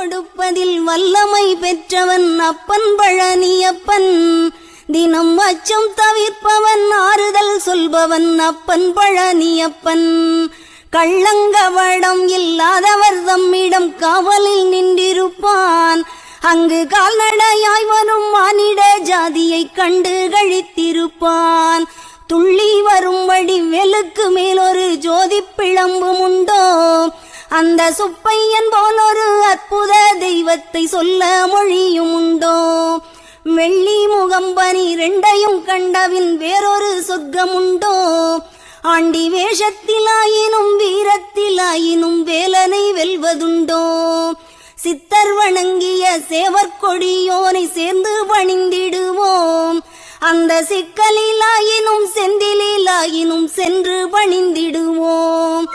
கொடுப்பதில் வல்லமை பெற்றவன் அப்பன் பழனியப்பன். தினம் அச்சம் தவிர்ப்பவன் ஆறுதல் சொல்பவன் அப்பன் பழனியப்பன். கள்ளங்கவடம் இல்லாதவர் தம்மிடம் காவலில் நின்றிருப்பான். அங்கு கால்நடையாய் வரும் மானிட ஜாதியை கண்டு கழித்திருப்பான். துள்ளி வரும்படி வெளுக்கு மேலொரு ஜோதி பிளம்பும் உண்டோ, அந்த சுப்பையன் போல் ஒரு அற்புத தெய்வத்தை சொல்ல மொழியும் உண்டோ. வெள்ளி முகம் 12 கண்டவின் வேறொரு சொர்க்கம் உண்டோ. ஆண்டி வேஷத்திலாயினும் வீரத்திலாயினும் வேலனை வெல்வதுண்டோ. சித்தர் வணங்கிய சேவற்கொடியோனை சேர்ந்து பணிந்திடுவோம். அந்த சிக்கலிலாயினும் செந்திலாயினும் சென்று பணிந்திடுவோம்.